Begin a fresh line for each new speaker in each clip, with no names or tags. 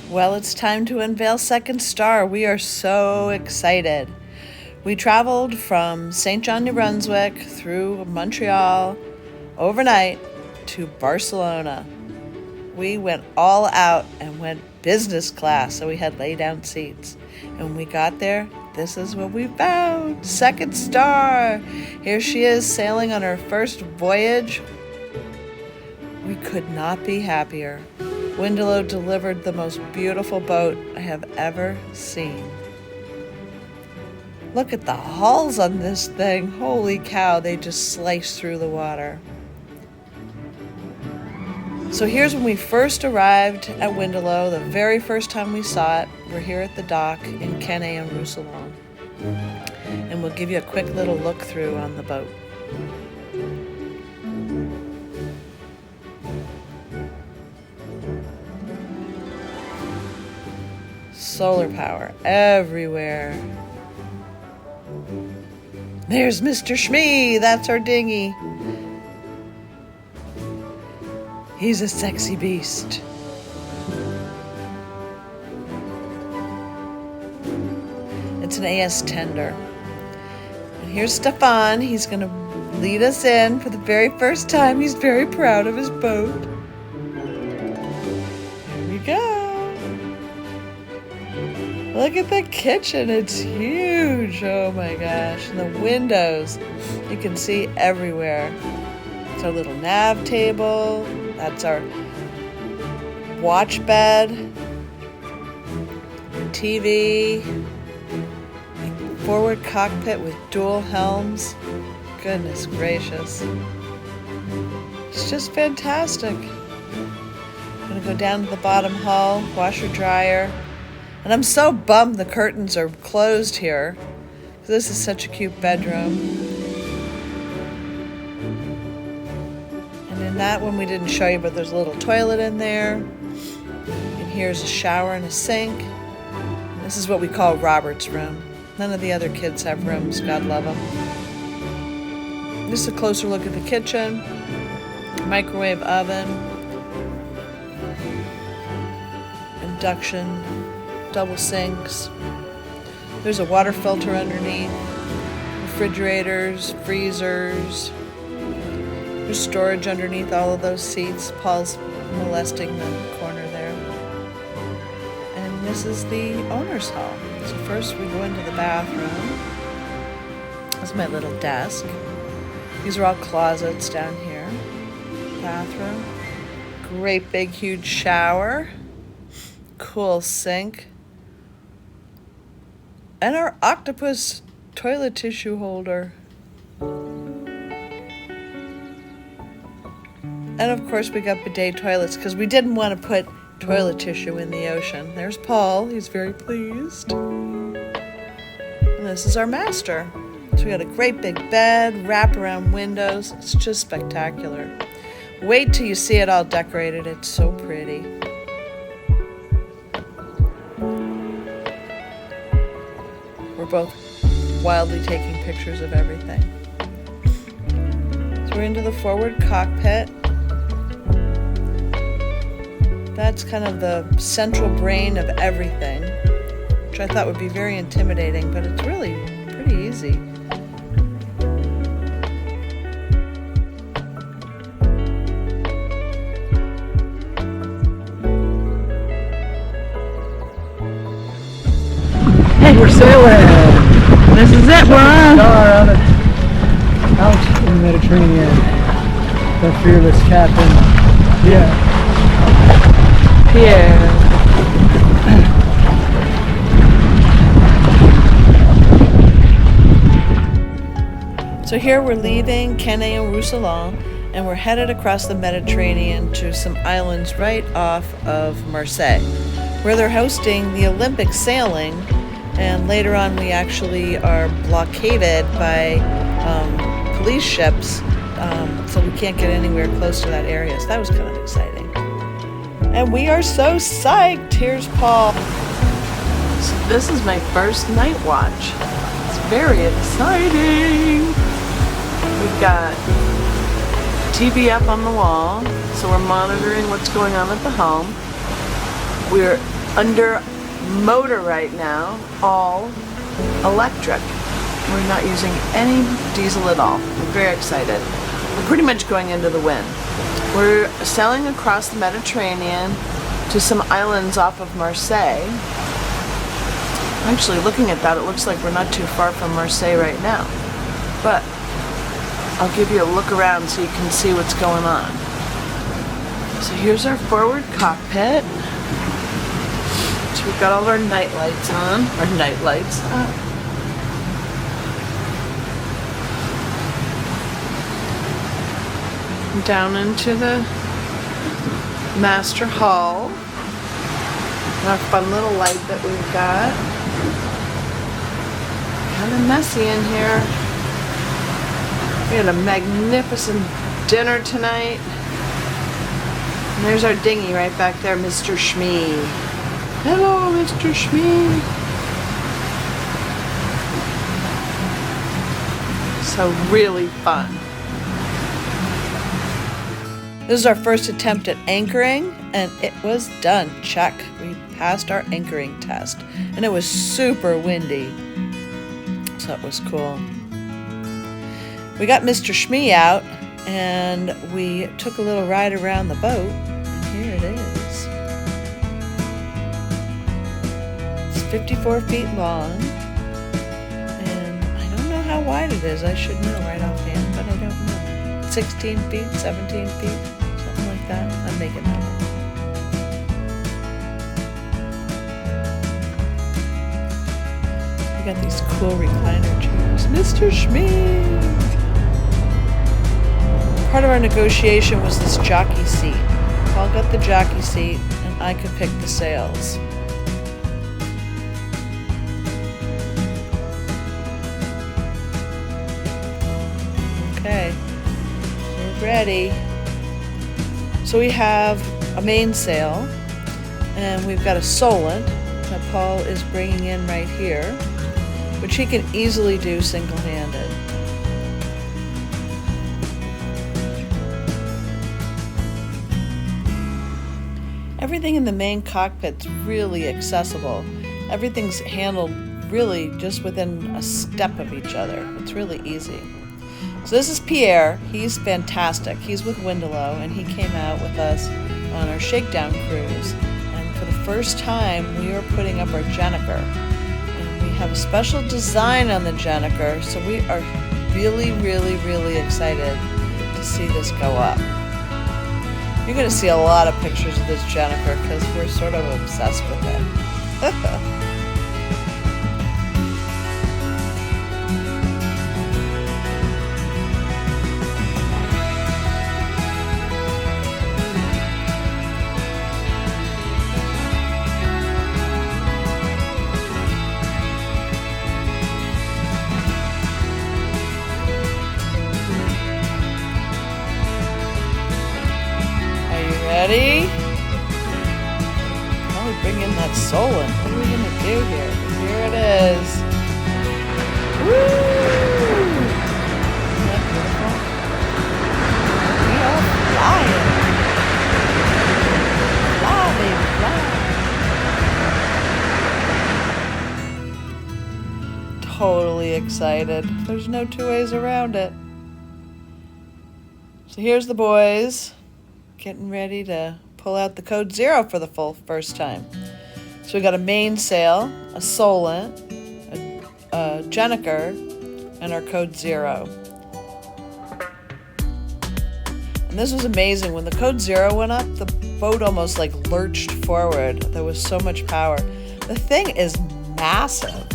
Well, it's time to unveil Second Star. We are so excited. We traveled from St. John, New Brunswick through Montreal overnight to Barcelona. We went all out and went business class, so we had lay-down seats. And when we got there, this is what we found. Second Star. Here she is sailing on her first voyage. We could not be happier. Windelo delivered the most beautiful boat I have ever seen. Look at the hulls on this thing. Holy cow, they just slice through the water. So here's when we first arrived at Windelo, the very first time we saw it. We're here at the dock in Canet and Roussillon. And we'll give you a quick little look through on the boat. Solar power everywhere. There's Mr. Shmee, that's our dinghy. He's a sexy beast. It's an AS tender. And here's Stefan, he's gonna lead us in for the very first time. He's very proud of his boat. Here we go. Look at the kitchen, it's huge. Oh my gosh, and the windows, you can see everywhere. It's our little nav table, that's our watch bed, TV, forward cockpit with dual helms. Goodness gracious. It's just fantastic. I'm gonna go down to the bottom hull, washer dryer. And I'm so bummed the curtains are closed here, because this is such a cute bedroom. And in that one we didn't show you, but there's a little toilet in there. And here's a shower and a sink. And this is what we call Robert's room. None of the other kids have rooms, God love them. This is a closer look at the kitchen. Microwave oven. Induction. Double sinks. There's a water filter underneath. Refrigerators, freezers. There's storage underneath all of those seats. Paul's molesting the corner there. And this is the owner's hall. So first we go into the bathroom. That's my little desk. These are all closets down here. Bathroom. Great big huge shower. Cool sink. And our octopus toilet tissue holder. And of course we got bidet toilets because we didn't want to put toilet tissue in the ocean. There's Paul, he's very pleased. And this is our master. So we got a great big bed, wraparound windows. It's just spectacular. Wait till you see it all decorated, it's so pretty. We're both wildly taking pictures of everything. So we're into the forward cockpit. That's kind of the central brain of everything, which I thought would be very intimidating, but it's really pretty easy.
We're sailing.
This is it, we're on.
Out in the Mediterranean. The fearless captain. Yeah.
Pierre. So here we're leaving Canet and Roussillon, and we're headed across the Mediterranean to some islands right off of Marseille, where they're hosting the Olympic sailing. And later on, we actually are blockaded by police ships, so we can't get anywhere close to that area. So that was kind of exciting. And we are so psyched. Here's Paul. So this is my first night watch. It's very exciting. We've got TV up on the wall, so we're monitoring what's going on at the helm. We're under motor right now, all electric. We're not using any diesel at all. We're very excited. We're pretty much going into the wind. We're sailing across the Mediterranean to some islands off of Marseille. Actually, looking at that, it looks like we're not too far from Marseille right now. But I'll give you a look around so you can see what's going on. So here's our forward cockpit. So we've got all our night lights on, our night lights up. Down into the master hall. Our fun little light that we've got. Kind of messy in here. We had a magnificent dinner tonight. And there's our dinghy right back there, Mr. Shmee. Hello, Mr. Shmee. So really fun. This is our first attempt at anchoring, and it was done. Check. We passed our anchoring test, and it was super windy, so it was cool. We got Mr. Shmee out, and we took a little ride around the boat, and here it is. It's 54 feet long, and I don't know how wide it is. I should know right offhand, but I don't know. 16 feet, 17 feet, something like that. I'm making that up. We got these cool recliner chairs. Mr. Shmee! Part of our negotiation was this jockey seat. Paul got the jockey seat, and I could pick the sails. Okay, we're ready. So we have a mainsail, and we've got a Solent that Paul is bringing in right here, which he can easily do single-handed. Everything in the main cockpit's really accessible. Everything's handled really just within a step of each other. It's really easy. So this is Pierre. He's fantastic. He's with Windelo, and he came out with us on our shakedown cruise. And for the first time, we are putting up our Jenniker. And we have a special design on the Jenniker, so we are really, really, really excited to see this go up. You're going to see a lot of pictures of this Jennifer because we're sort of obsessed with it. Ready? Probably bring in that Solent. What are we going to do here? Here it is. Woo! Isn't that beautiful? We are flying. Fly, baby, fly. Totally excited. There's no two ways around it. So here's the boys. Getting ready to pull out the code 0 for the first time. So we got a mainsail, a Solent, a Jenniker, and our code 0. And this was amazing. When the code 0 went up, the boat almost like lurched forward. There was so much power. The thing is massive.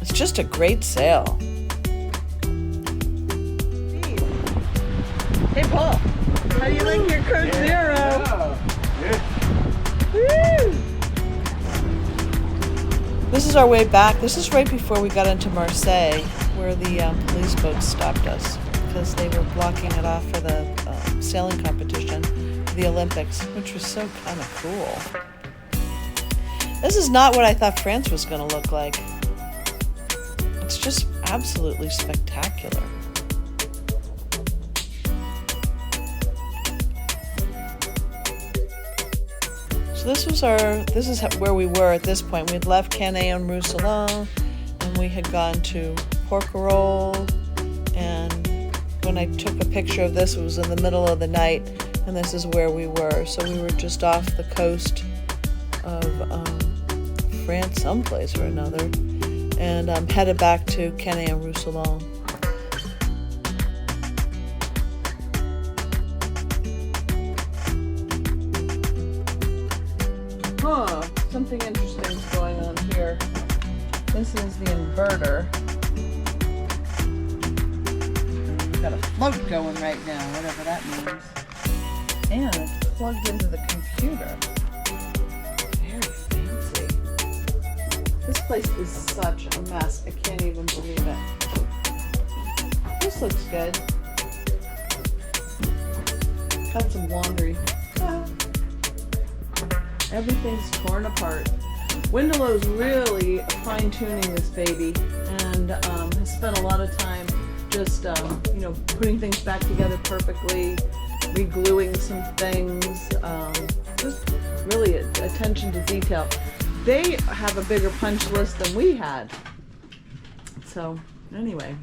It's just a great sail. Hey Paul, how do you like your code 0? Yeah. Woo! This is our way back. This is right before we got into Marseille, where the police boats stopped us because they were blocking it off for the sailing competition, the Olympics, which was so kind of cool. This is not what I thought France was going to look like. It's just absolutely spectacular. So this is where we were at this point. We'd left Canet and Roussillon, and we had gone to Porquerolles, and when I took a picture of this, it was in the middle of the night, and this is where we were. So we were just off the coast of France, someplace or another, and headed back to Canet and Roussillon. Something interesting is going on here. This is the inverter. We've got a float going right now, whatever that means. And it's plugged into the computer. Very fancy. This place is such a mess. I can't even believe it. This looks good. Got some laundry. Everything's torn apart. Windelo's really fine-tuning this baby, and has spent a lot of time just putting things back together perfectly, re-gluing some things, just really attention to detail. They have a bigger punch list than we had. So anyway,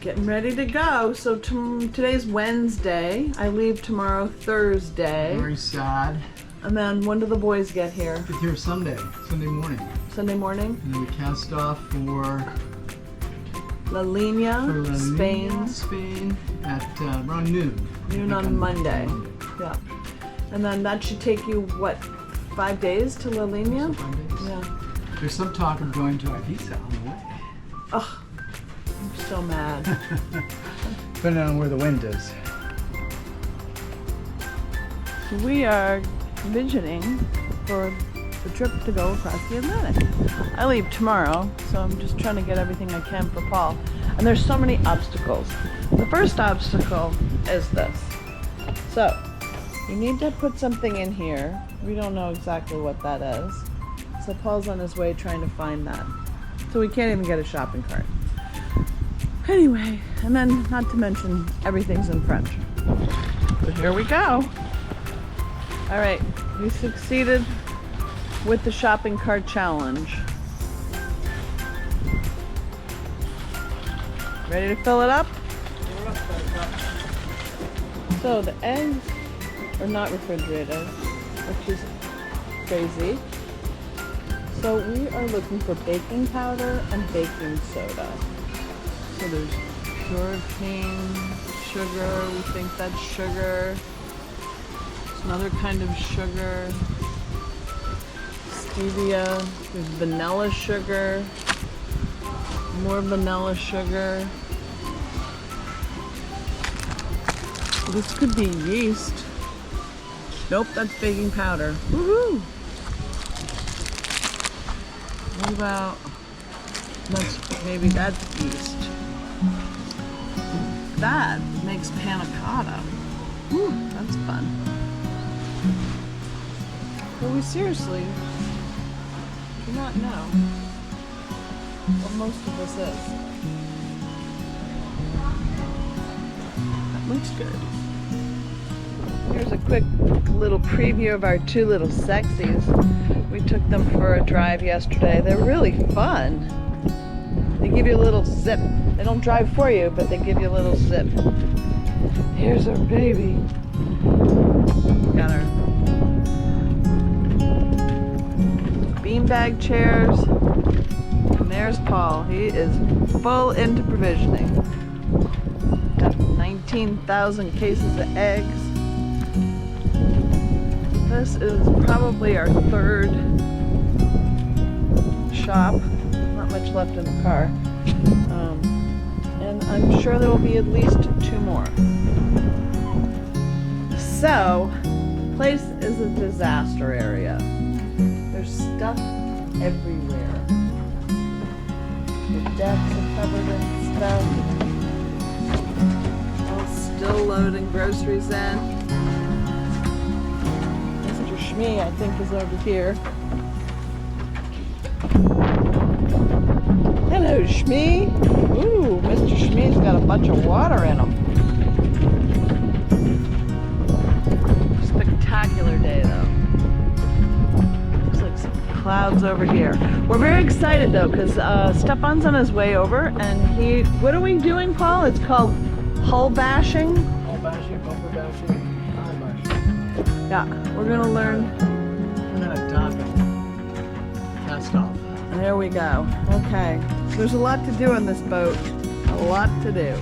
getting ready to go. So today's Wednesday. I leave tomorrow, Thursday.
Very sad.
And then when do the boys get here?
Get here Sunday morning.
Sunday morning?
And then we cast off for
La Linea,
Spain at around noon.
Noon on Monday. Yeah. And then that should take you, what, 5 days to La Linea?
5 days.
Yeah.
There's some talk of going to Ibiza on the way.
Ugh. I'm so mad.
Depending on where the wind is.
We are visioning for the trip to go across the Atlantic. I leave tomorrow, so I'm just trying to get everything I can for Paul. And there's so many obstacles. The first obstacle is this. So, you need to put something in here. We don't know exactly what that is. So Paul's on his way trying to find that. So we can't even get a shopping cart. Anyway, and then not to mention everything's in French. But here we go. All right, we succeeded with the shopping cart challenge. Ready to fill it up? So the eggs are not refrigerated, which is crazy. So we are looking for baking powder and baking soda. So there's pure cane sugar, we think that's sugar. There's another kind of sugar. Stevia, there's vanilla sugar. More vanilla sugar. This could be yeast. Nope, that's baking powder. Woohoo! What about, maybe that's yeast. That makes panna cotta. Whew, that's fun. But we seriously do not know what most of this is. That looks good. Here's a quick little preview of our two little sexies. We took them for a drive yesterday. They're really fun. They give you a little zip. They don't drive for you, but they give you a little zip. Here's our baby. Got our beanbag chairs. And there's Paul. He is full into provisioning. Got 19,000 cases of eggs. This is probably our third shop. Not much left in the car. And I'm sure there will be at least 2 more. So, the place is a disaster area. There's stuff everywhere. The decks are covered in stuff. All still loading groceries in. Mr. Shmee, I think, is over here. Hello, Shmee. Ooh, Mr. Shmee's got a bunch of water in him. Just clouds over here. We're very excited though, because Stefan's on his way over, and what are we doing, Paul? It's called hull bashing.
Hull bashing, bumper bashing, tire bashing.
Yeah, we're gonna learn.
And then a top and cast off.
There we go. Okay, so there's a lot to do on this boat. A lot to do.